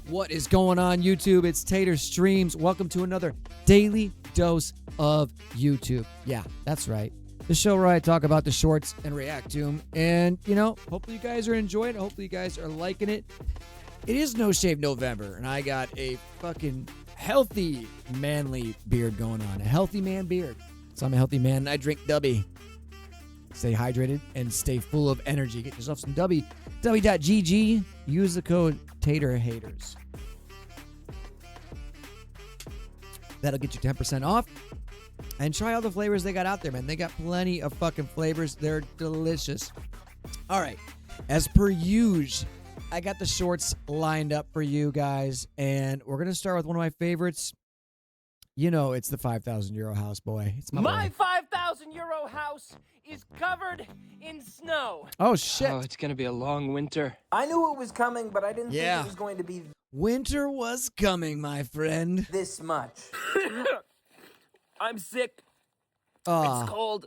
What is going on, YouTube? It's Tater Streams. Welcome to another daily dose of YouTube. Yeah, that's right. The show where I talk about the shorts and react to them. And, you know, hopefully you guys are enjoying it. Hopefully you guys are liking it. It is No Shave November, and I got a fucking healthy, manly beard going on. A healthy man beard. So I'm a healthy man, and I drink Dubby. Stay hydrated and stay full of energy. Get yourself some Dubby. Dubby.gg. Use the code TATERHATERS. That'll get you 10% off. And try all the flavors they got out there, man. They got plenty of fucking flavors. They're delicious. All right. As per usual, I got the shorts lined up for you guys. And we're going to start with one of my favorites. You know, it's the 5,000 euro house, boy. It's my 5,000 euro house is covered in snow. Oh, shit. Oh, it's going to be a long winter. I knew it was coming, but I didn't think it was going to be Winter was coming, my friend. this much. I'm sick. It's cold.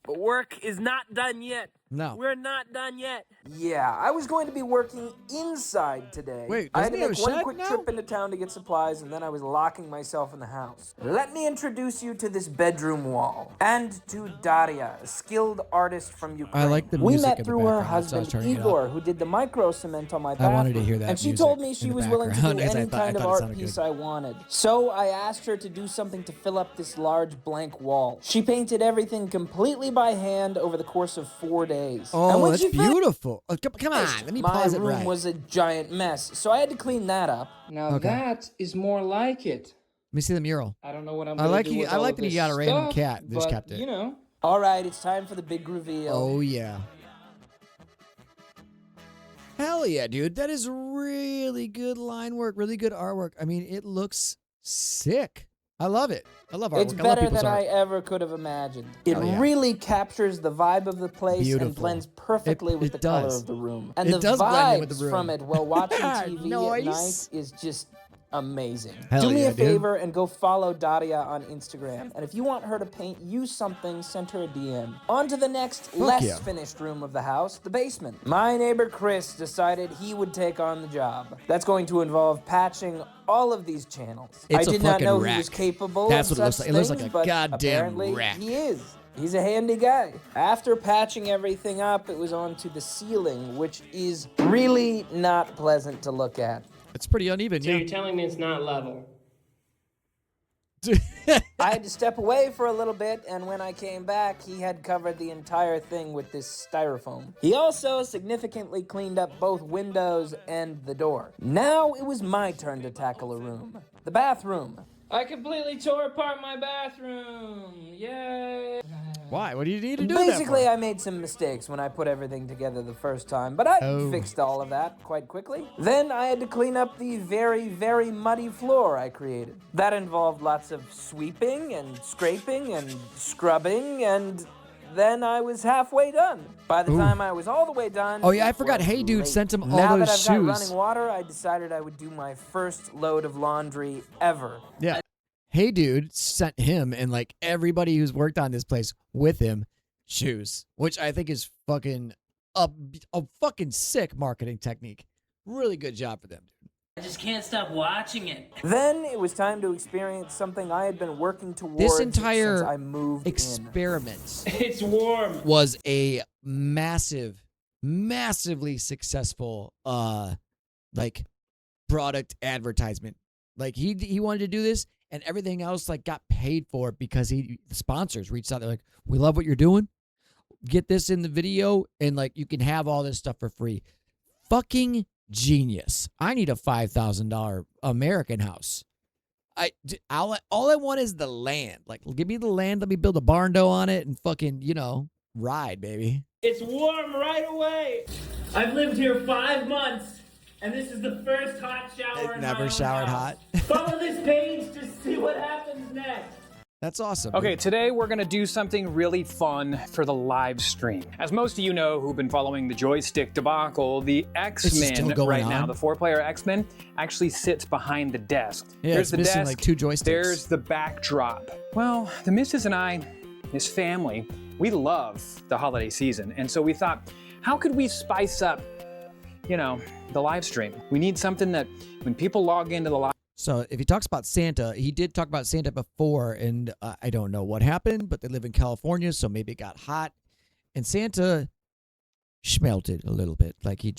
But work is not done yet. No. We're not done yet. Yeah, I was going to be working inside today. Wait, I had doesn't to he make have a one shed quick now? trip into town to get supplies, and then I was locking myself in the house. Let me introduce you to this bedroom wall, and to Daria, a skilled artist from Ukraine. I like the We music in met the through her background, so I was husband turning it Igor, who did the micro cement on my bathroom. I wanted to hear that and she music told me in she the was willing to do background, 'cause I any thought kind of it art sounded piece good. I wanted. So I asked her to do something to fill up this large blank wall. She painted everything completely by hand over the course of 4 days. And Oh, when that's she finished, beautiful. Oh, come on, let me my pause it room right. was a giant mess, so I had to clean that up. Now Okay. that is more like it. Let me see the mural. I don't know what I'm I gonna like do you. with I all like of that he this got a random stuff, cat. Just but, kept it. You know. All right, it's time for the big reveal. Oh yeah. Hell yeah, dude. That is really good line work. Really good artwork. I mean, it looks sick. I love it. I love artwork. It's I love better people's than art. I ever could have imagined. It Hell yeah. really captures the vibe of the place Beautiful. and blends perfectly with It the color does. of the room. And It the does blend in with the vibes room. from it while watching TV at Nice. night is just amazing. Hell Do me yeah, a dude. favor and go follow Daria on Instagram. And if you want her to paint you something, send her a DM. On to the next, less yeah. finished room of the house, the basement. My neighbor Chris decided he would take on the job. That's going to involve patching all of these channels. It's I a did not fucking know he rack. was capable That's of what it looks such like. It looks like things, a but goddamn apparently rack. he is. He's a handy guy. After patching everything up, it was on to the ceiling, which is really not pleasant to look at. It's pretty uneven. So Yeah. you're telling me it's not level? I had to step away for a little bit, and when I came back, he had covered the entire thing with this styrofoam. He also significantly cleaned up both windows and the door. Now it was my turn to tackle a room. The bathroom. I completely tore apart my bathroom. Yay! Why? What do you need to do that Basically, for? I made some mistakes when I put everything together the first time, but I Oh. fixed all of that quite quickly. Then I had to clean up the very, very muddy floor I created. That involved lots of sweeping and scraping and scrubbing, and then I was halfway done. By the time I was all the way done... Oh, yeah, I it forgot. was Hey Dude late. sent him all Now those that I've got shoes. running water, I decided I would do my first load of laundry ever. Yeah. Hey Dude sent him and like everybody who's worked on this place with him shoes, which I think is fucking a fucking sick marketing technique. Really good job for them, dude. I just can't stop watching it. Then it was time to experience something I had been working towards This entire since I moved in. experiment It's warm. was a massively successful like product advertisement. Like he wanted to do this and everything else like got paid for it because the sponsors reached out. They're like, "We love what you're doing. Get this in the video and like you can have all this stuff for free." Fucking genius. I need a $5,000 American house. All I want is the land. Like, give me the land. Let me build a barn dough on it and fucking, you know, ride, baby. It's warm right away. I've lived here 5 months, and this is the first hot shower in my Never own showered house. hot. Follow this page to see what happens next. That's awesome. Okay, dude. today we're gonna do something really fun for the live stream. As most of you know who've been following the joystick debacle, the still X-Men going right on? now, the 4-player X-Men, actually sits behind the desk. Yeah, There's it's the missing desk, like 2 joysticks. there's the backdrop. Well, the missus and I, his family, We love the holiday season, and so we thought, how could we spice up, you know, the live stream? We need something that when people log into the live. So if he talks about Santa, he did talk about Santa before, and I don't know what happened, but they live in California, so maybe it got hot, and Santa schmelted a little bit. Like he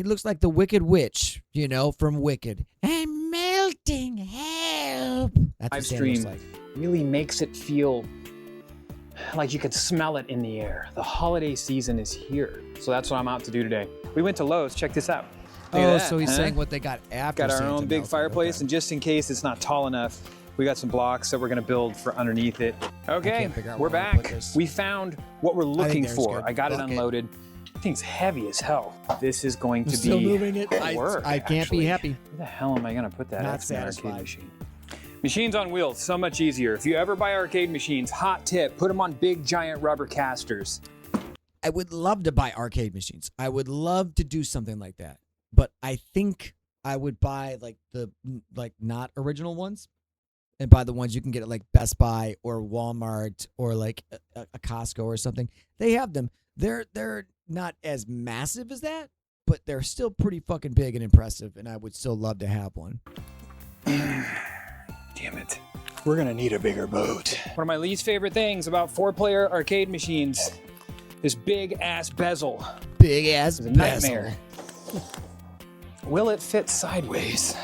looks like the Wicked Witch, you know, from Wicked. I'm melting, help! That's what live Santa stream looks like. really makes it feel like you could smell it in the air. The holiday season is here. So that's what I'm out to do today. We went to Lowe's. Check this out. Look at Oh, that, so he's huh? saying what they got after Got our Santa own big melted. fireplace, Okay. and just in case it's not tall enough, we got some blocks that we're gonna build for underneath it. Okay, can't figure out we're where I'm gonna back. put this. We found what we're looking there's for. good. I got it Bucket. unloaded. Thing's heavy as hell. This is going to Still be moving it. work, I can't actually. be happy. Where the hell am I gonna put that? Not That's an arcade satisfied. machine. Machines on wheels, so much easier. If you ever buy arcade machines, hot tip, put them on big giant rubber casters. I would love to buy arcade machines. I would love to do something like that. But I think I would buy like the not original ones and buy the ones you can get at like Best Buy or Walmart or like a Costco or something. They have them. They're not as massive as that, but they're still pretty fucking big and impressive, and I would still love to have one. Damn it. We're gonna need a bigger boat. One of my least favorite things about 4-player arcade machines, this big ass bezel. Big ass It's a bezel. nightmare. Will it fit sideways?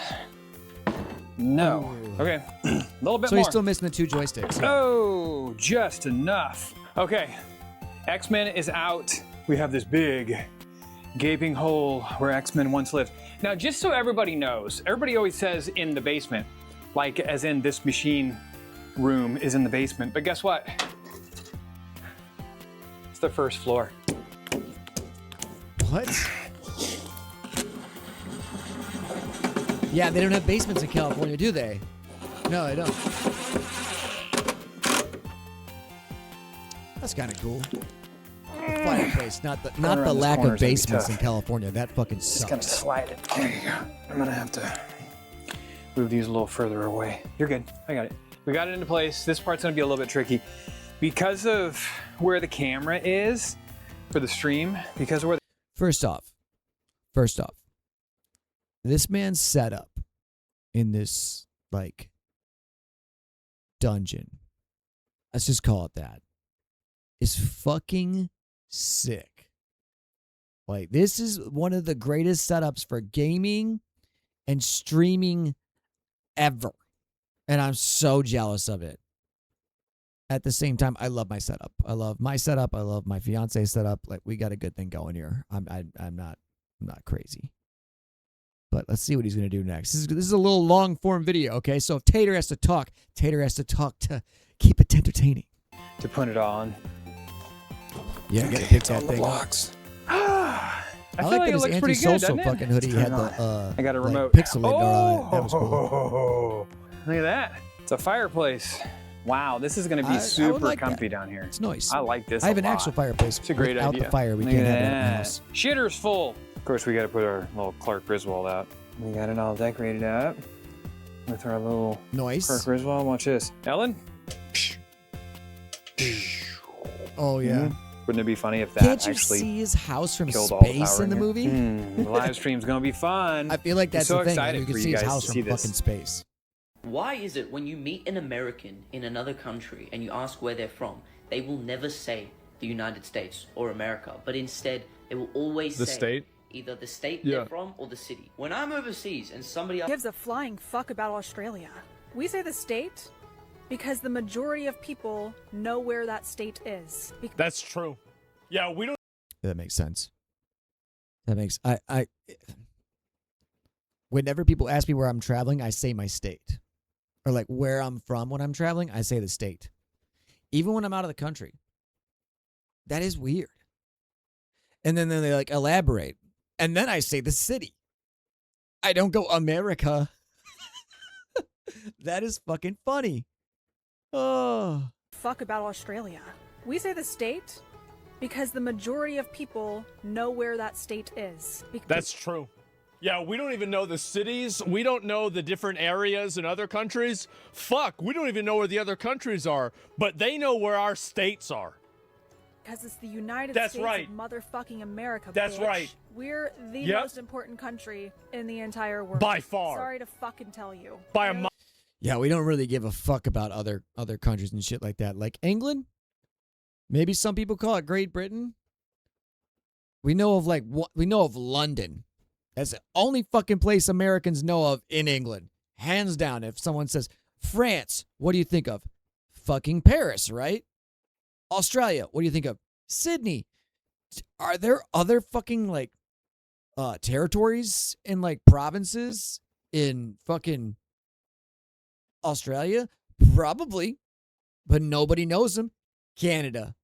No. Okay, a little bit So more. he's still missing the 2 joysticks. Oh, just enough. Okay, X-Men is out. We have this big gaping hole where X-Men once lived. Now, just so everybody knows, everybody always says in the basement, like as in this machine room is in the basement, but guess what? It's the first floor. What? Yeah, they don't have basements in California, do they? No, they don't. That's kind of cool. The fireplace, not the around this lack corner of is gonna be basements in tough. California. That fucking Just gonna sucks. slide it. There you go. I'm gonna have to move these a little further away. You're good. I got it. We got it into place. This part's gonna be a little bit tricky because of where the camera is for the stream. Because of where First off, this man's setup in this like dungeon, let's just call it that, is fucking sick. Like, this is one of the greatest setups for gaming and streaming ever. And I'm so jealous of it. At the same time, I love my setup. I love my setup. I love my fiance's setup. Like, we got a good thing going here. I'm not crazy. But let's see what he's going to do next. This is a little long form video, okay? So if Tater has to talk to keep it entertaining. to put it on. Yeah, you got to pick that thing up. Blocks. I I feel like like that it his looks pretty good, anti-social doesn't it? fucking hoodie Let's had turn the it I got a like, remote. pixelated on it. That was cool. Look at that. It's a fireplace. Wow, this is going to be I would super like comfy that. down here. It's nice. I like this I have a an lot. actual fireplace. It's a great without idea. the fire, we Look can't at have it in the that. house. Shitter's full. Of course, we got to put our little Clark Griswold out. We got it all decorated up with our little Nice. Clark Griswold. Watch this. Ellen? Oh, yeah. Mhm. Wouldn't it be funny if that Can't you actually see his house from killed all the space power in the here? movie? The live stream's going to be fun. I feel like that's so the thing. excited You can for see you his guys house to from see this. fucking space. Why is it when you meet an American in another country and you ask where they're from, they will never say the United States or America, but instead they will always The say state? either the state Yeah. they're from or the city. When I'm overseas and somebody else Gives a flying fuck about Australia. We say the state because the majority of people know where that state is. That's true. Yeah, we don't. That makes sense. That makes whenever people ask me where I'm traveling, I say my state. Or like where I'm from when I'm traveling, I say the state. Even when I'm out of the country. That is weird. And then they like elaborate. And then I say the city. I don't go America. That is fucking funny. Oh. Fuck about Australia. We say the state because the majority of people know where that state is. That's true. Yeah, we don't even know the cities. We don't know the different areas in other countries. Fuck, we don't even know where the other countries are, but they know where our states are. Because it's the United That's States right. of motherfucking America, That's bitch. right. We're the Yep. most important country in the entire world. By far. Sorry to fucking tell you. By a Yeah, we don't really give a fuck about other countries and shit like that. Like England, maybe some people call it Great Britain. We know of we know of London. That's the only fucking place Americans know of in England. Hands down. If someone says France, what do you think of? Fucking Paris, right? Australia, what do you think of? Sydney. Are there other fucking territories and provinces in fucking Australia? Probably, but nobody knows them. Canada.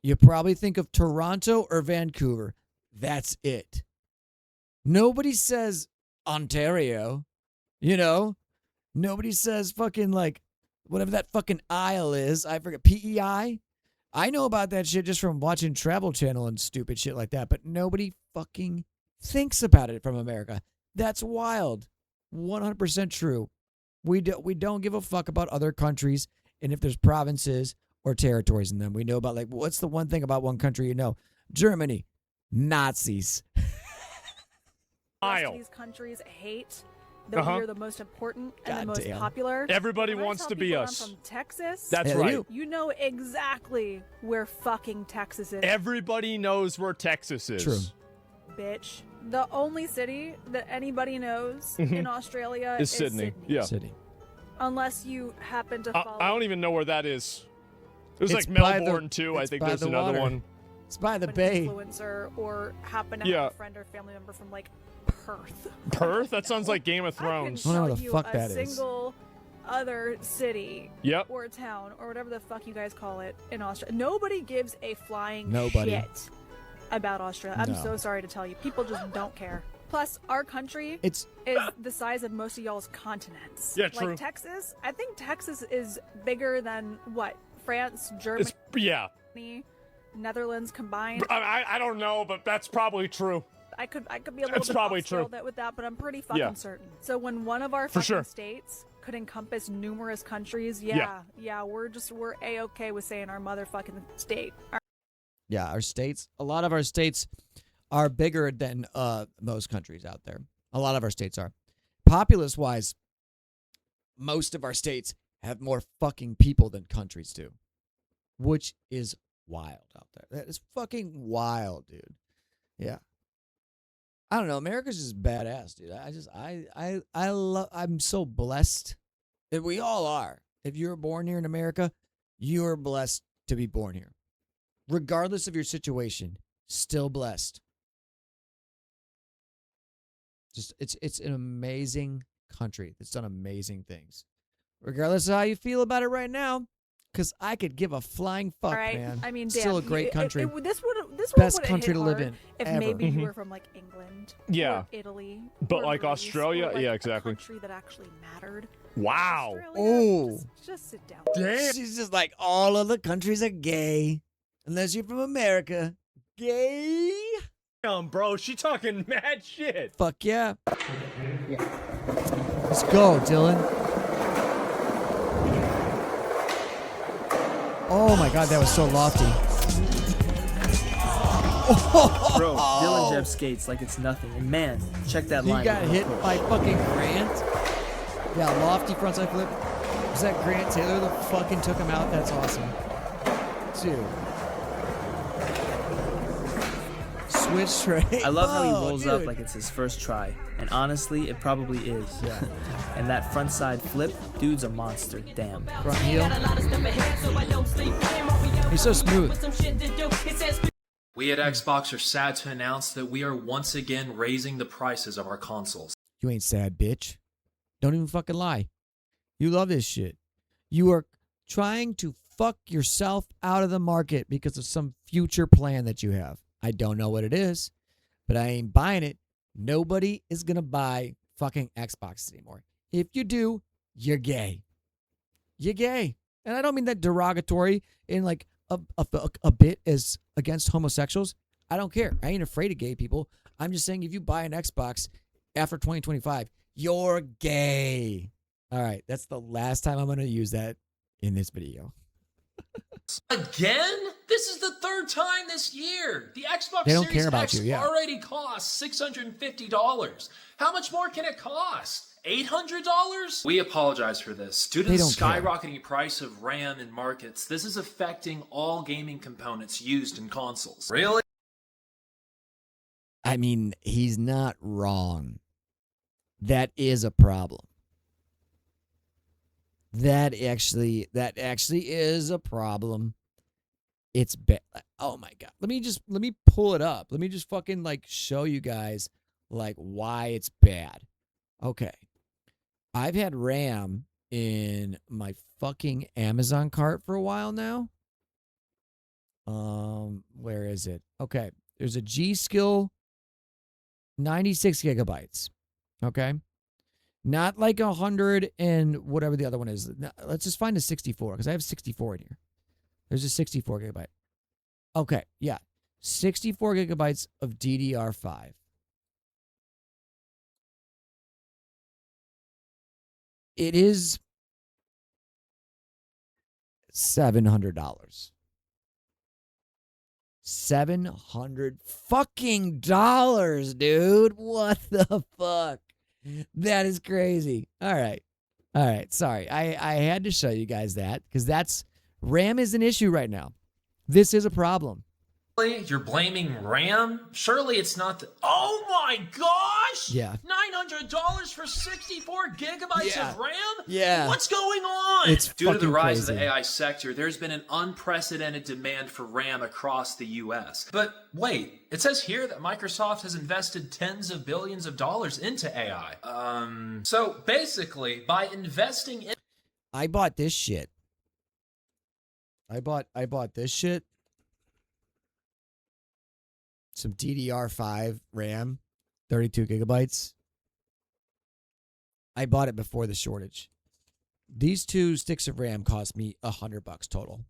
You probably think of Toronto or Vancouver. That's it. Nobody says Ontario, Nobody says fucking whatever that fucking isle is. I forget, PEI? I know about that shit just from watching Travel Channel and stupid shit like that, but nobody fucking thinks about it from America. That's wild. 100% true. We don't give a fuck about other countries, and if there's provinces or territories in them. We know about what's the one thing about one country Germany, Nazis. These countries hate that we are the most important and the most popular. Everybody When I wants tell to be people us. I'm from Texas. That's Yeah, right. You know exactly where fucking Texas is, Everybody knows where Texas is. True. bitch. The only city that anybody knows in Australia Is Sydney. Yeah. City. Unless you happen to follow. I don't even know where that is. There's It's like by the- Melbourne too. I it's think by there's the another water. one. It's by the an bay. influencer or happen to Yeah. have a friend or family member from Perth. Perth? That sounds like Game of I can Thrones. I don't know tell what the you fuck a that is. single other city Yep. or town or whatever the fuck you guys call it in Australia. Nobody gives a flying Nobody. shit about Australia. I'm No. so sorry to tell you. People just don't care. Plus, our country It's is the size of most of y'all's continents. Yeah, true. Like Texas, I think Texas is bigger than what? France, Germany, Yeah. Netherlands combined. I don't know, but that's probably true. I could be a little That's bit probably off scale true. with that, but I'm pretty fucking Yeah. certain. So when one of our For fucking sure. states could encompass numerous countries, Yeah. we're A-okay with saying our motherfucking state. yeah, our states. A lot of our states are bigger than most countries out there. A lot of our states are. Populace wise, most of our states have more fucking people than countries do, which is wild out there. That is fucking wild, dude. Yeah. I don't know. America's just badass, dude. I love. I'm so blessed. And we all are. If you're born here in America, you're blessed to be born here, regardless of your situation. Still blessed. Just it's an amazing country that's done amazing things, regardless of how you feel about it right now. Because I could give a flying fuck, All right. man. I mean, still damn, a great country. This would Best would've country hit to live hard in if ever. maybe you were from England, Yeah. or Italy, But, or like, Greece, Australia? or, Yeah, a exactly. country that actually mattered. Wow. Australia, Oh. just sit down. Damn. She's just like, all other countries are gay, unless you're from America. Gay? Damn, bro, she talking mad shit. Fuck yeah. Let's go, Dylan. Oh my god, that was so lofty. Bro, Dylan Jeb skates like it's nothing. And man, check that He line. got hit by fucking Grant. Yeah, lofty frontside flip. Was that Grant Taylor that fucking took him out? That's awesome. Dude. Switch straight. I love how he Oh, rolls up dude. like it's his first try. And honestly, it probably is. Yeah. And that front side flip, dude's a monster. Damn. Front heel. He's so smooth. We at Xbox are sad to announce that we are once again raising the prices of our consoles. You ain't sad, bitch. Don't even fucking lie. You love this shit. You are trying to fuck yourself out of the market because of some future plan that you have. I don't know what it is, but I ain't buying it. Nobody is going to buy fucking Xbox anymore. If you do, you're gay. You're gay. And I don't mean that derogatory in like a bit as against homosexuals. I don't care. I ain't afraid of gay people. I'm just saying if you buy an Xbox, after 2025, you're gay. All right, that's the last time I'm going to use that in this video. Again? This is the third time this year. The Xbox They don't Series care about X you, yeah. already costs $650. How much more can it cost? $800? We apologize for this. Due to They the don't care. skyrocketing price of RAM in markets, this is affecting all gaming components used in consoles. Really? I mean, he's not wrong. That is a problem. That actually is a problem. It's bad. Oh my God. Let me pull it up. Let me just fucking like show you guys like why it's bad. Okay. I've had RAM in my fucking Amazon cart for a while now. Where is it? Okay. There's a G-Skill 96 gigabytes. Okay. Not like 100 and whatever the other one is. Let's just find a 64 because I have 64 in here. There's a 64 gigabyte. Okay, yeah. 64 gigabytes of DDR5. It is $700. $700 fucking dollars, dude. What the fuck? That is crazy. All right. Sorry. I had to show you guys that because RAM is an issue right now. This is a problem. You're blaming RAM? Surely it's not the... Oh my gosh! Yeah. $900 for 64 gigabytes Yeah. of RAM? Yeah. What's going on? It's Due to the fucking rise of crazy. the AI sector, there's been an unprecedented demand for RAM across the US. But wait, it says here that Microsoft has invested tens of billions of dollars into AI. So basically, by investing in... I bought this shit. I bought this shit. Some DDR5 RAM, 32 gigabytes. I bought it before the shortage. These 2 sticks of RAM cost me $100 total.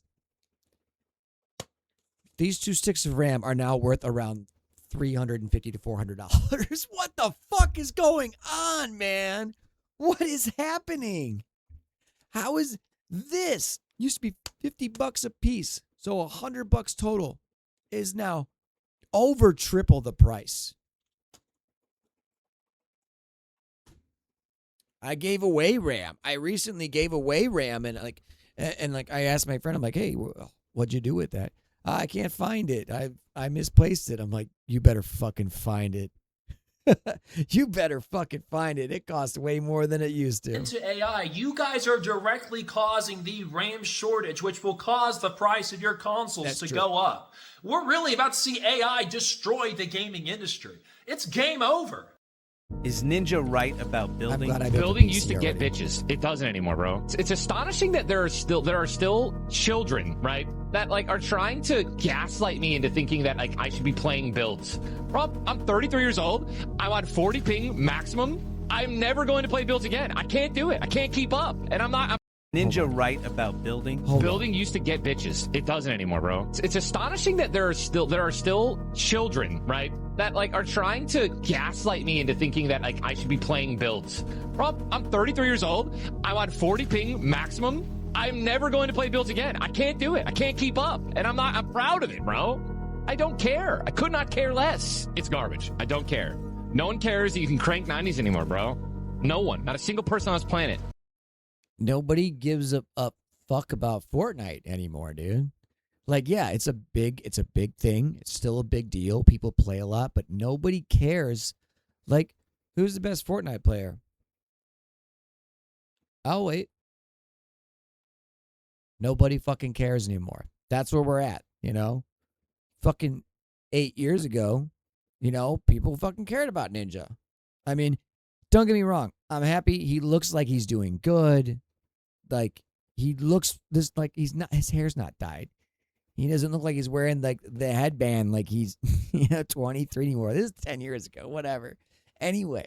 These 2 sticks of RAM are now worth around $350 to $400. What the fuck is going on, man? What is happening? How is this? Used to be $50 a piece, so $100 total is now over triple the price. I gave away RAM. I recently gave away RAM, and I asked my friend, I'm like, hey, what'd you do with that? I can't find it. I misplaced it. I'm like, you better fucking find it. You better fucking find it. It costs way more than it used to. Into AI, you guys are directly causing the RAM shortage, which will cause the price of your consoles to go up. We're really about to see AI destroy the gaming industry. It's game over. Is Ninja right about building? Building used to get bitches. It doesn't anymore, bro. It's astonishing that there are still children, right, that like are trying to gaslight me into thinking that like I should be playing builds. Bro, I'm 33 years old. I'm on 40 ping maximum. I'm never going to play builds again. I can't do it. I can't keep up. And I'm Ninja right about building? Building used to get bitches. It doesn't anymore, bro. It's astonishing that there are still children, right, that like are trying to gaslight me into thinking that like I should be playing builds. Bro, I'm 33 years old. I'm on 40 ping maximum. I'm never going to play builds again. I can't do it. I can't keep up. And I'm proud of it, bro. I don't care. I could not care less. It's garbage. I don't care. No one cares that you can crank 90s anymore, bro. No one. Not a single person on this planet. Nobody gives a fuck about Fortnite anymore, dude. Like, yeah, it's a big thing. It's still a big deal. People play a lot, but nobody cares. Like, who's the best Fortnite player? Oh, wait. Nobody fucking cares anymore. That's where we're at, you know? Fucking 8 years ago, you know, people fucking cared about Ninja. I mean, don't get me wrong. I'm happy. He looks like he's doing good. Like, he looks this like he's not, his hair's not dyed. He doesn't look like he's wearing like the headband like he's 23 anymore. This is 10 years ago, whatever. Anyway,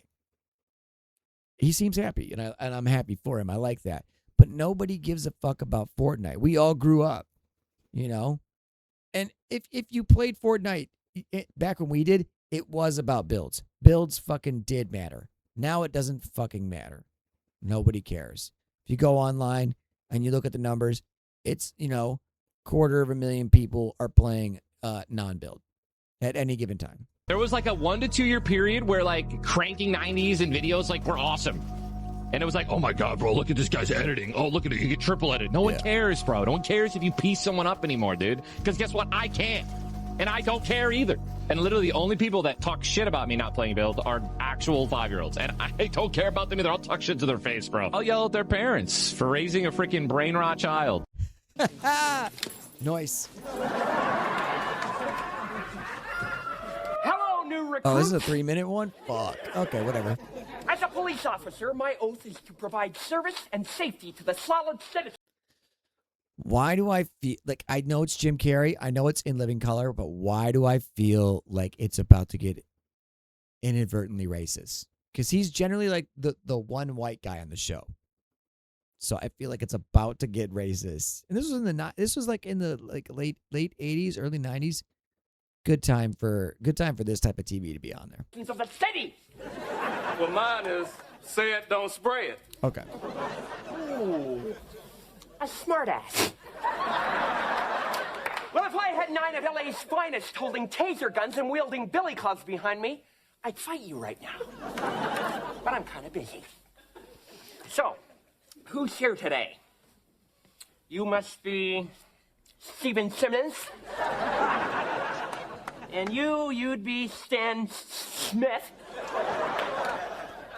he seems happy, and I'm happy for him. I like that. But nobody gives a fuck about Fortnite. We all grew up, you know? And if you played Fortnite back when we did, it was about builds. Builds fucking did matter. Now it doesn't fucking matter. Nobody cares. If you go online and you look at the numbers, it's, 250,000 people are playing non-build at any given time. There was like a 1 to 2 year period where like cranking 90s and videos like were awesome. And it was like, oh my God, bro, look at this guy's editing. Oh, look at it. You get triple edit. No one cares, bro. No one cares if you piece someone up anymore, dude. Because guess what? I can't. And I don't care either. And literally the only people that talk shit about me not playing build are actual 5-year-olds. And I don't care about them either. I'll talk shit to their face, bro. I'll yell at their parents for raising a freaking brain rot child. Nice. Hello, new recruit. Oh, this is a 3-minute one? Fuck. Okay, whatever. As a police officer, my oath is to provide service and safety to the solid citizen. Why do I feel like, I know it's Jim Carrey, I know it's In Living Color, but why do I feel like it's about to get inadvertently racist? Because he's generally like the one white guy on the show. So I feel like it's about to get racist. And this was like in the late 80s, early 90s. Good time for this type of TV to be on there. Of the city. Well, mine is say it, don't spray it. Okay. Ooh, a smartass. Well, if I had 9 of LA's finest holding taser guns and wielding billy clubs behind me, I'd fight you right now. But I'm kind of busy. So, who's here today? You must be Steven Simmons. And you'd be Stan Smith.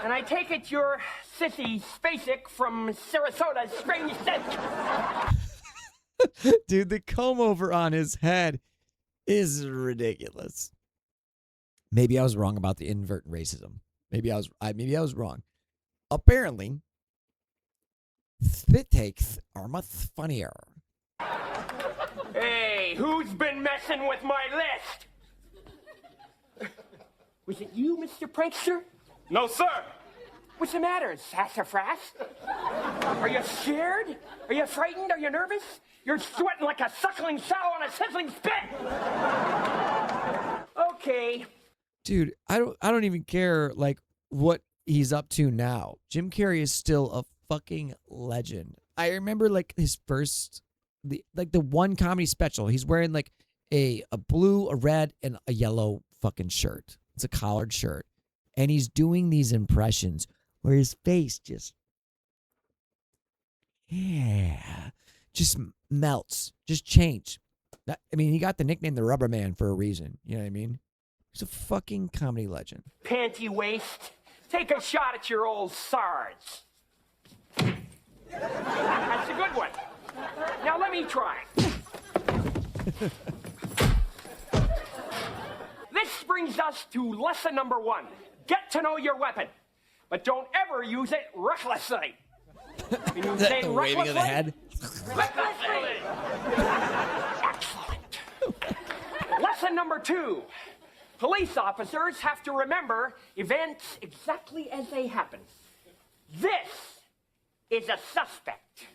And I take it you're Sissy Spacek from Sarasota's Strange Scent. Dude, the comb over on his head is ridiculous. Maybe I was wrong about the invert racism. Maybe I was wrong. Apparently, spit takes are much funnier. Hey, who's been messing with my list? Was it you, Mr. Prankster? No, sir. What's the matter, sassafras? Are you scared? Are you frightened? Are you nervous? You're sweating like a suckling sow on a sizzling spit. Okay. Dude, I don't even care like what he's up to now. Jim Carrey is still a fucking legend. I remember like his first the one comedy special. He's wearing like a blue, a red, and a yellow fucking shirt. It's a collared shirt. And he's doing these impressions where his face just melts, just change. I mean, he got the nickname the Rubber Man for a reason. You know what I mean? He's a fucking comedy legend. Panty waist. Take a shot at your old SARS. That's a good one. Now let me try. This brings us to lesson number 1. Get to know your weapon, but don't ever use it recklessly. Can you say recklessly? Waving of the head. Recklessly. Excellent. Lesson number 2. Police officers have to remember events exactly as they happen. This is a suspect,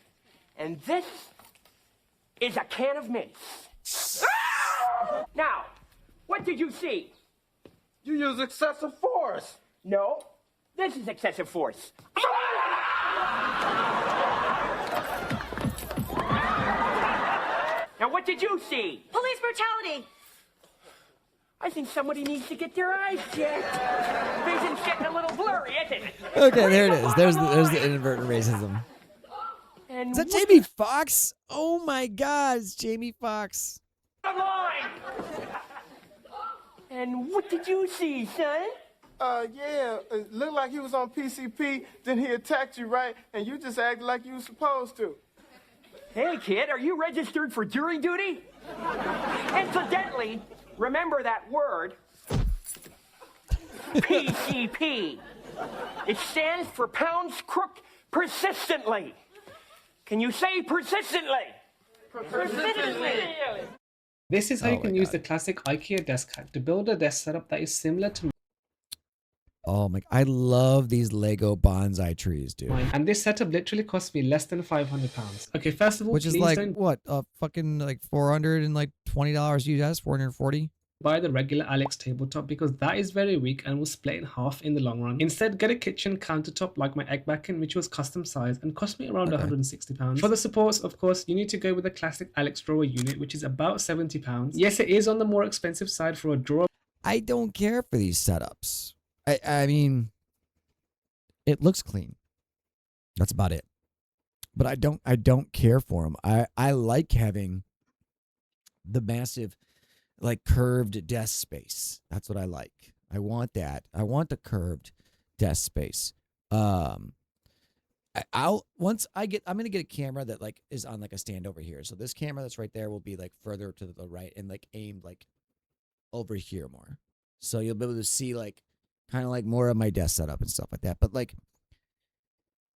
and this is a can of mints. Now, what did you see? You use excessive force. No, this is excessive force. Now, what did you see? Police brutality. I think somebody needs to get their eyes checked. Vision's getting a little blurry, isn't it? Okay, there it is. There's the inadvertent racism. And is that Jamie Foxx? Oh my God, it's Jamie Foxx. Line. And what did you see, son? Yeah, it looked like he was on PCP, then he attacked you, right? And you just acted like you were supposed to. Hey, kid, are you registered for jury duty? Incidentally, remember that word, PCP. It stands for Pounds Crook Persistently. Can you say persistently? Persistently. This is how you can use the classic IKEA desk hack to build a desk setup that is similar to Oh my, I love these Lego bonsai trees, dude. mine. And this setup literally cost me less than £500. Okay, first of all, Which is please like don't... what, fucking like $420 US, 440. buy the regular Alex tabletop because that is very weak and will split in half in the long run. Instead, get a kitchen countertop like my egg backen, which was custom sized and cost me around £160. For the supports, of course, you need to go with the classic Alex drawer unit, which is about £70. Yes, it is on the more expensive side for a drawer. I don't care for these setups. I mean, it looks clean. That's about it. But I don't care for them. I like having the massive, like, curved desk space. That's what I like. I want that. I want the curved desk space. I'm gonna get a camera that like is on like a stand over here. So this camera that's right there will be like further to the right and like aimed like over here more. So you'll be able to see like kind of like more of my desk setup and stuff like that. But like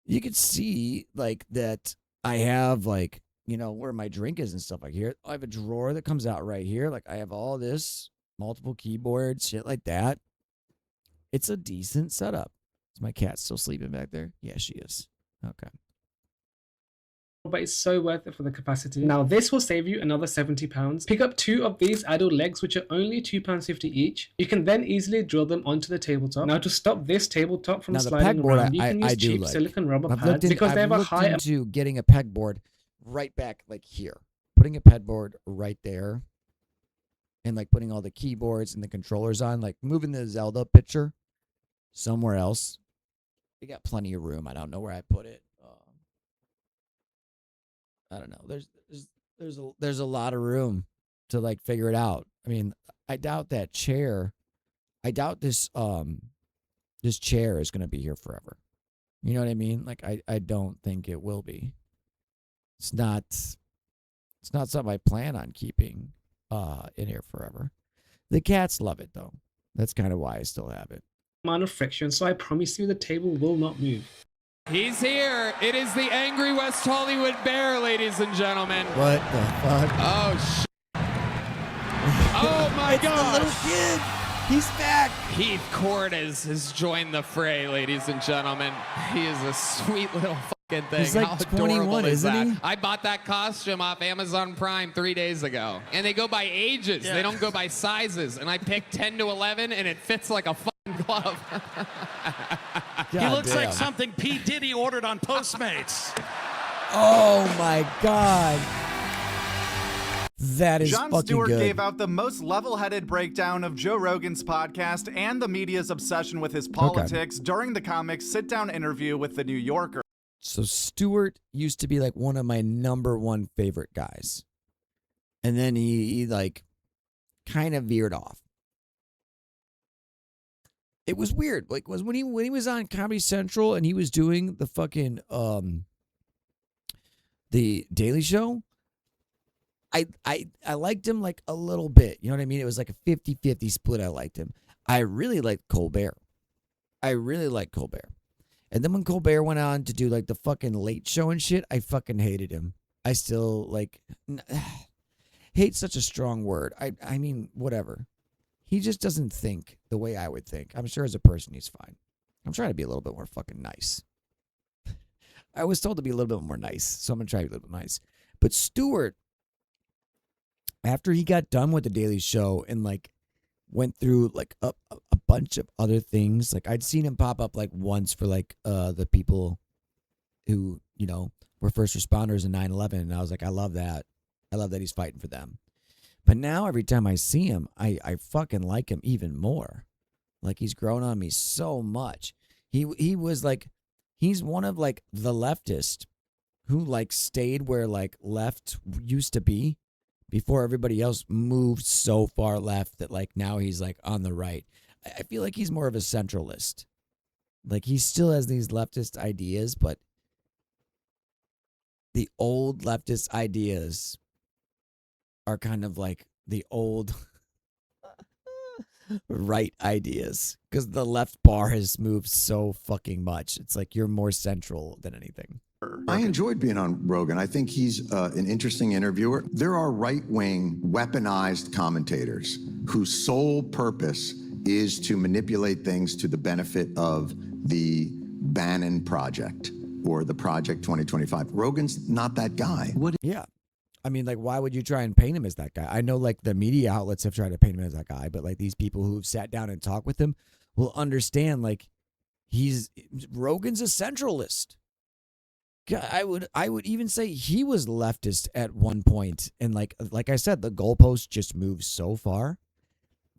you can see like that I have like, you know, where my drink is and stuff like here. I have a drawer that comes out right here. Like I have all this, multiple keyboards, shit like that. It's a decent setup. Is my cat still sleeping back there? Yeah, she is. Okay. But it's so worth it for the capacity. Now this will save you another £70. Pick up 2 of these idle legs, which are only £2.50 each. You can then easily drill them onto the tabletop. Now to stop this tabletop from sliding around, you can use cheap silicone rubber pads because they have a high... into getting a pegboard right back like here. Putting a pegboard right there. And like putting all the keyboards and the controllers on. Like moving the Zelda picture somewhere else. We got plenty of room. I don't know where I put it. I don't know. There's a lot of room to like figure it out. I mean, I doubt that chair. I doubt this this chair is going to be here forever. You know what I mean? Like I don't think it will be. It's not something I plan on keeping in here forever. The cats love it though. That's kind of why I still have it. Amount of friction, so I promise you the table will not move. He's here. It is the angry West Hollywood Bear, ladies and gentlemen. What the fuck? Oh, oh my God! The little kid. He's back. Heath Cordes has joined the fray, ladies and gentlemen. He is a sweet little fucking thing. He's like How 21, adorable is isn't that? he? I bought that costume off Amazon Prime 3 days ago. And they go by ages. Yeah. They don't go by sizes. And I picked 10 to 11, and it fits like a fucking glove. He looks like something P. Diddy ordered on Postmates. Oh my God. That is Jon fucking Stewart good. gave out the most level-headed breakdown of Joe Rogan's podcast and the media's obsession with his politics during the comic's sit-down interview with The New Yorker. So Stewart used to be like one of my #1 favorite guys. And then he like kind of veered off. It was weird. Like was when he was on Comedy Central and he was doing the fucking the Daily Show. I liked him like a little bit. You know what I mean? It was like a 50-50 split. I liked him. I really liked Colbert. And then when Colbert went on to do like the fucking Late Show and shit, I fucking hated him. I still like hate such a strong word. I mean, whatever. He just doesn't think the way I would think. I'm sure as a person he's fine. I'm trying to be a little bit more fucking nice. I was told to be a little bit more nice, so I'm going to try to be a little bit nice. But Stewart, after he got done with the Daily Show and like went through like a bunch of other things, like I'd seen him pop up like once for like the people who, you know, were first responders in 9/11, and I was like, I love that. I love that he's fighting for them. But now every time I see him, I fucking like him even more. Like he's grown on me so much. He was like, he's one of like the leftist who like stayed where like left used to be before everybody else moved so far left that like now he's like on the right. I feel like he's more of a centralist. Like he still has these leftist ideas, but the old leftist ideas are kind of like the old right ideas because the left bar has moved so fucking much. It's like you're more central than anything. I enjoyed being on Rogan. I think he's an interesting interviewer. There are right-wing, weaponized commentators whose sole purpose is to manipulate things to the benefit of the Bannon Project or the Project 2025. Rogan's not that guy. Yeah. I mean, like, why would you try and paint him as that guy? I know, like, the media outlets have tried to paint him as that guy, but, like, these people who've sat down and talked with him will understand, like, Rogan's a centralist. I would even say he was leftist at one point, and like I said, the goalpost just moved so far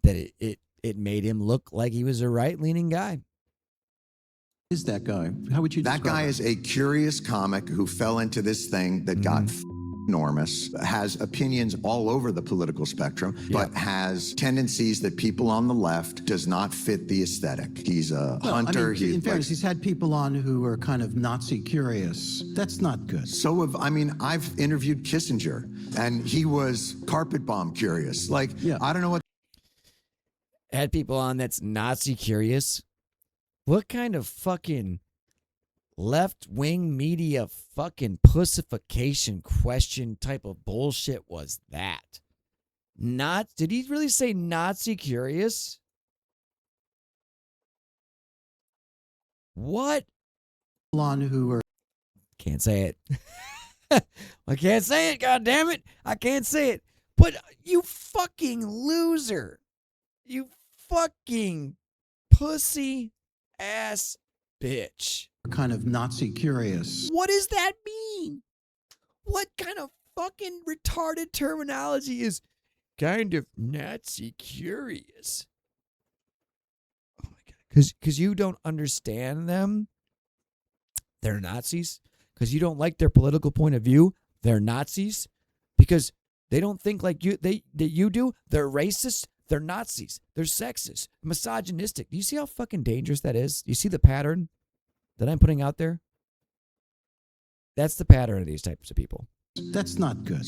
that it made him look like he was a right-leaning guy. Is that guy? How would you describe That guy him? is a curious comic who fell into this thing that got enormous, has opinions all over the political spectrum, but has tendencies that people on the left does not fit the aesthetic. He's a hunter. In fairness, he's had people on who are kind of Nazi curious. That's not good. I've interviewed Kissinger, and he was carpet bomb curious. Like, I don't know what. Had people on that's Nazi curious. What kind of fucking left-wing media fucking pussification question type of bullshit was that? Did he really say Nazi curious? What? Can't say it. I can't say it, God damn it. I can't say it. But you fucking loser. You fucking pussy ass bitch. Kind of Nazi curious. What does that mean? What kind of fucking retarded terminology is kind of Nazi curious? Oh my God. Because you don't understand them. They're Nazis. Because you don't like their political point of view. They're Nazis. Because they don't think like you do. They're racist. They're Nazis. They're sexist, misogynistic. Do you see how fucking dangerous that is? Do you see the pattern that I'm putting out there? That's the pattern of these types of people. That's not good.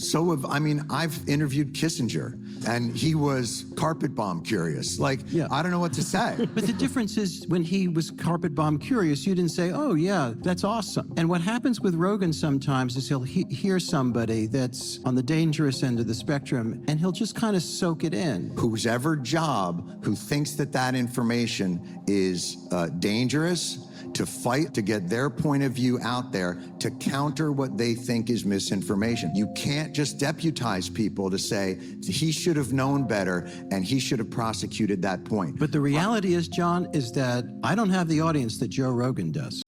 I've interviewed Kissinger, and he was carpet bomb curious. Like, I don't know what to say. But the difference is when he was carpet bomb curious, you didn't say, oh, yeah, that's awesome. And what happens with Rogan sometimes is he'll hear somebody that's on the dangerous end of the spectrum, and he'll just kind of soak it in. Whoever job who thinks that information is dangerous, to fight to get their point of view out there to counter what they think is misinformation. You can't just deputize people to say he should have known better and he should have prosecuted that point. But the reality is, John, is that I don't have the audience that Joe Rogan does.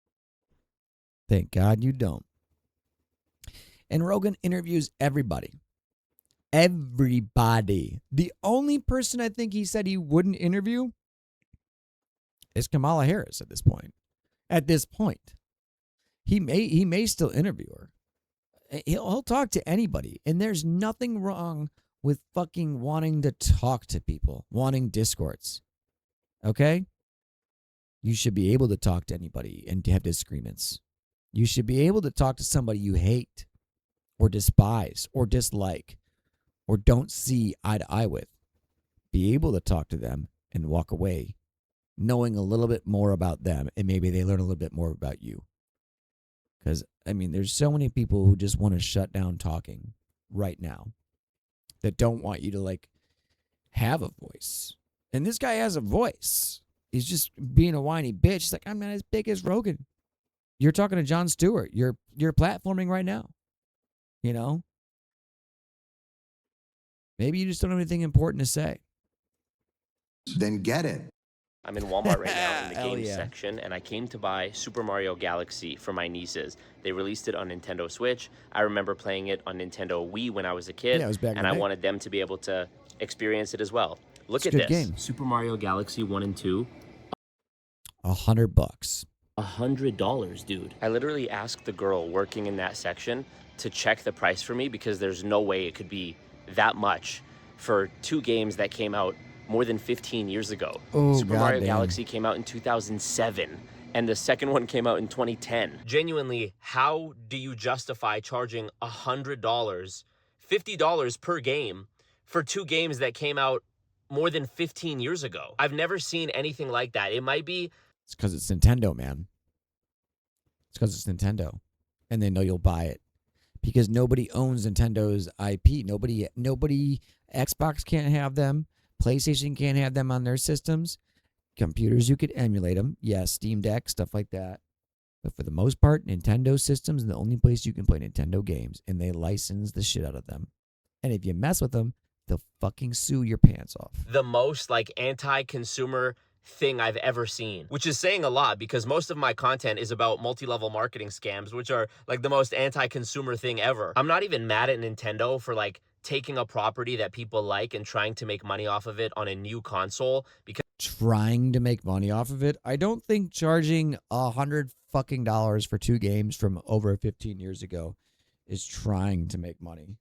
Thank God you don't. And Rogan interviews everybody. Everybody. The only person I think he said he wouldn't interview is Kamala Harris at this point. At this point, he may still interview her. He'll talk to anybody, and there's nothing wrong with fucking wanting to talk to people, wanting discourse. Okay? You should be able to talk to anybody and to have disagreements. You should be able to talk to somebody you hate or despise or dislike or don't see eye to eye with. Be able to talk to them and walk away knowing a little bit more about them, and maybe they learn a little bit more about you. Because, there's so many people who just want to shut down talking right now that don't want you to, like, have a voice. And this guy has a voice. He's just being a whiny bitch. He's like, I'm not as big as Rogan. You're talking to Jon Stewart. You're platforming right now. You know? Maybe you just don't have anything important to say. Then get it. I'm in Walmart right now in the Hell games yeah. section, and I came to buy Super Mario Galaxy for my nieces. They released it on Nintendo Switch. I remember playing it on Nintendo Wii when I was a kid, Yeah, it was back in and the I day. wanted them to be able to experience it as well. Look It's a at good this. game. Super Mario Galaxy 1 and 2. $100. $100, dude. I literally asked the girl working in that section to check the price for me because there's no way it could be that much for two games that came out more than 15 years ago. Oh, Super Mario goddamn. Galaxy came out in 2007, and the second one came out in 2010. Genuinely, how do you justify charging $100, $50 per game for two games that came out more than 15 years ago? I've never seen anything like that. It might be... It's because it's Nintendo, man. It's because it's Nintendo. And they know you'll buy it. Because nobody owns Nintendo's IP. Nobody, Xbox can't have them. PlayStation can't have them on their systems. Computers, you could emulate them. Yeah, Steam Deck, stuff like that. But for the most part, Nintendo systems are the only place you can play Nintendo games, and they license the shit out of them. And if you mess with them, they'll fucking sue your pants off. The most like anti-consumer thing I've ever seen, which is saying a lot because most of my content is about multi-level marketing scams, which are like the most anti-consumer thing ever. I'm not even mad at Nintendo for like taking a property that people like and trying to make money off of it on a new console because Trying to make money off of it. I don't think charging $100 fucking for 2 games from over 15 years ago is trying to make money.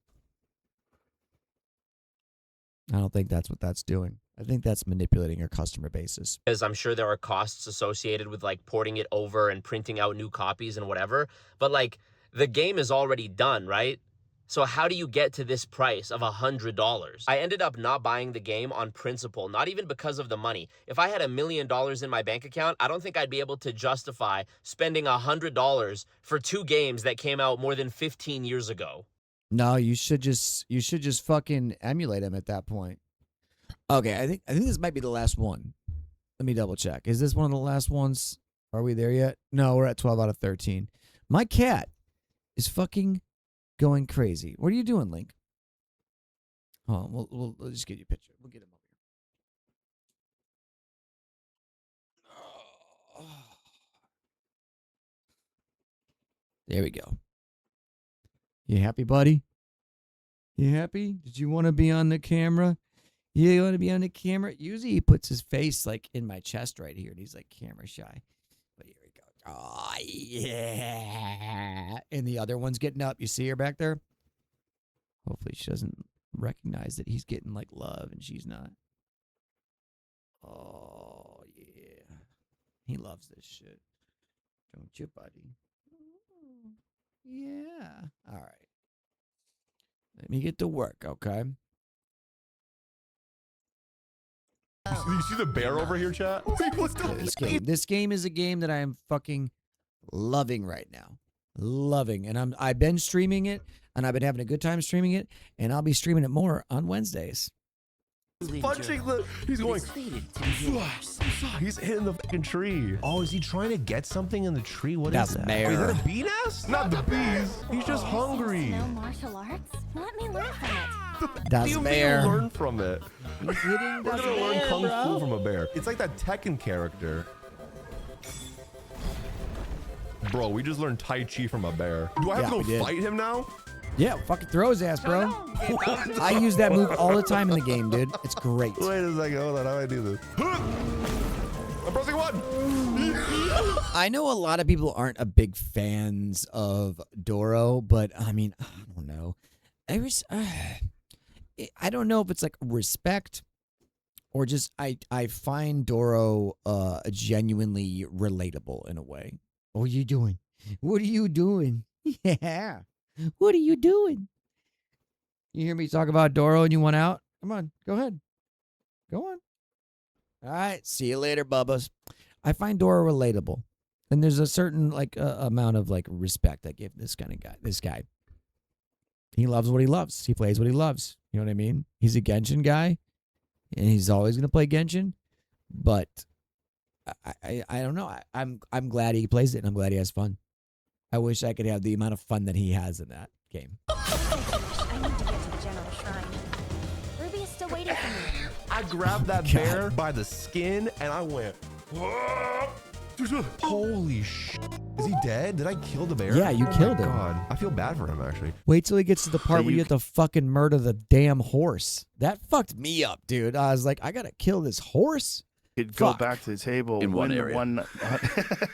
I don't think that's what that's doing. I think that's manipulating your customer basis. because I'm sure there are costs associated with like porting it over and printing out new copies and whatever. But like the game is already done, right? So how do you get to this price of $100? I ended up not buying the game on principle, not even because of the money. If I had $1 million in my bank account, I don't think I'd be able to justify spending $100 for 2 games that came out more than 15 years ago. No, you should just fucking emulate him at that point. Okay, I think this might be the last one. Let me double check. Is this one of the last ones? Are we there yet? No, we're at 12 out of 13. My cat is fucking going crazy. What are you doing, Link? Oh, we'll just get you a picture. We'll get him over here. There we go. You happy, buddy? You happy? Did you want to be on the camera? Yeah, you want to be on the camera? Usually he puts his face like in my chest right here, and he's like camera shy. But here we go. Oh, yeah. And the other one's getting up. You see her back there? Hopefully she doesn't recognize that he's getting like love and she's not. Oh, yeah. He loves this shit. Don't you, buddy? Yeah. All right. Let me get to work, okay? You see the bear over here, chat? This game is a game that I am fucking loving right now. Loving. And I've been streaming it, and I've been having a good time streaming it, and I'll be streaming it more on Wednesdays. He's punching the. He's going. He's hitting the fucking tree. Oh, is he trying to get something in the tree? What That's is that? bear. Is that a bee nest? Not the bees. He's just hungry. No martial arts? Let me learn from it. That's What do you bear. mean learn from it? He's hitting We're the gonna learn bear, kung bro. fu from a bear. It's like that Tekken character. Bro, we just learned Tai Chi from a bear. Do I have Yeah, we to did. go fight him now? Yeah, fucking throw his ass, bro. I use that move all the time in the game, dude. It's great. Wait a second, hold on, how do I do this? I'm pressing 1! I know a lot of people aren't a big fans of Doro, but I mean, I don't know. I don't know if it's like respect or just I find Doro genuinely relatable in a way. What are you doing? What are you doing? Yeah. What are you doing? You hear me talk about Doro and you want out? Come on, go ahead. Go on. All right, see you later, Bubbas. I find Doro relatable. And there's a certain like amount of like respect I give this kind of guy. This guy. He loves what he loves. He plays what he loves. You know what I mean? He's a Genshin guy, and he's always going to play Genshin. But I don't know. I'm glad he plays it, and I'm glad he has fun. I wish I could have the amount of fun that he has in that game. I need to get to the General Shrine. Ruby is still waiting for me. I grabbed that bear by the skin and I went. Holy shit. Is he dead? Did I kill the bear? Yeah, you killed him. God, I feel bad for him actually. Wait till he gets to the part where you have to fucking murder the damn horse. That fucked me up, dude. I was like, I gotta kill this horse. Could go back to the table In one win area.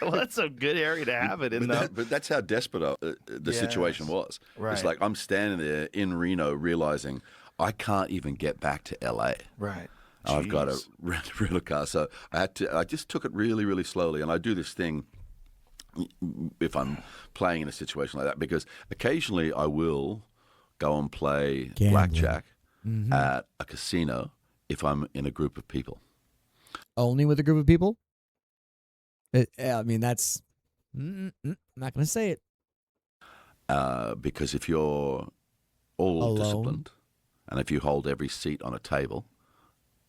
Well, that's a good area to have it in, though. But that's how desperate the situation was. Right. It's like I'm standing there in Reno realizing I can't even get back to LA. Right. I've got to Jeez. rent a rental car. So I just took it really, really slowly. And I do this thing if I'm playing in a situation like that, because occasionally I will go and play blackjack at a casino if I'm in a group of people. Only with a group of people? I mean, that's... I'm not going to say it. Because if you're all Alone. disciplined and if you hold every seat on a table,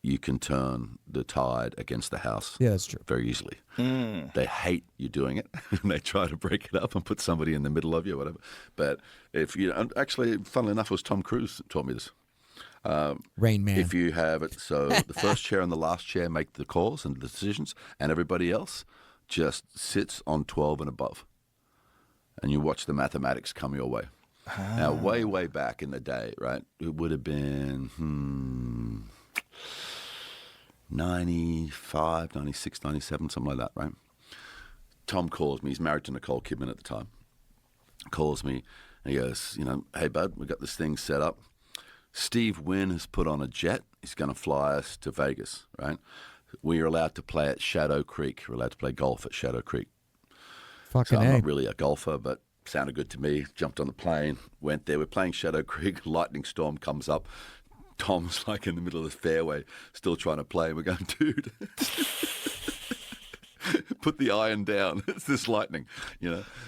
you can turn the tide against the house. Yeah, that's true. Very easily. They hate you doing it, and they try to break it up and put somebody in the middle of you or whatever. But if you, and actually, funnily enough, it was Tom Cruise that taught me this. Rain Man. If you have it, so the first chair and the last chair make the calls and the decisions, and everybody else just sits on 12 and above. And you watch the mathematics come your way. Now, way back in the day, right, it would have been 95, 96, 97, something like that, right? Tom calls me. He's married to Nicole Kidman at the time. Calls me, and he goes, hey, bud, we got this thing set up. Steve Wynn has put on a jet. He's going to fly us to Vegas, right? We are allowed to play at Shadow Creek. We're allowed to play golf at Shadow Creek. Fucking so I'm A. not really a golfer, but sounded good to me. Jumped on the plane, went there. We're playing Shadow Creek. Lightning storm comes up. Tom's like in the middle of the fairway, still trying to play. We're going, dude, put the iron down. It's this lightning,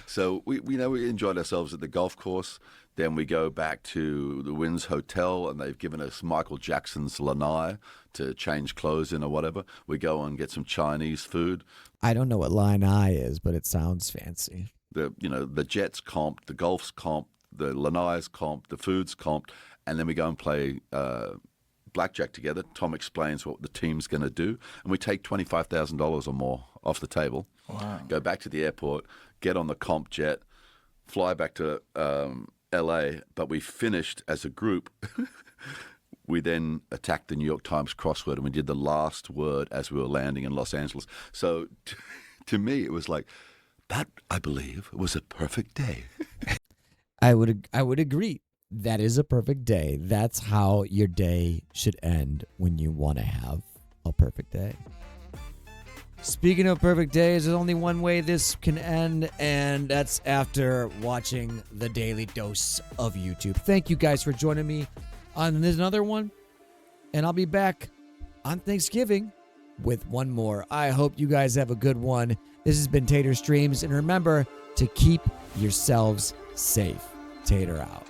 So we enjoyed ourselves at the golf course. Then we go back to the Wynn's Hotel, and they've given us Michael Jackson's Lanai to change clothes in or whatever. We go and get some Chinese food. I don't know what Lanai is, but it sounds fancy. The jet's comped, the golf's comped, the Lanai's comped, the food's comped, and then we go and play blackjack together. Tom explains what the team's going to do, and we take $25,000 or more off the table. Wow. Go back to the airport, get on the comp jet, fly back to LA, but we finished as a group. We then attacked the New York Times crossword, and we did the last word as we were landing in Los Angeles. So to me, it was like, that, I believe, was a perfect day. I would agree. That is a perfect day. That's how your day should end when you want to have a perfect day. Speaking of perfect days, there's only one way this can end, and that's after watching the Daily Dose of YouTube. Thank you guys for joining me on this another one, and I'll be back on Thanksgiving with one more. I hope you guys have a good one. This has been Tater Streams, and remember to keep yourselves safe. Tater out.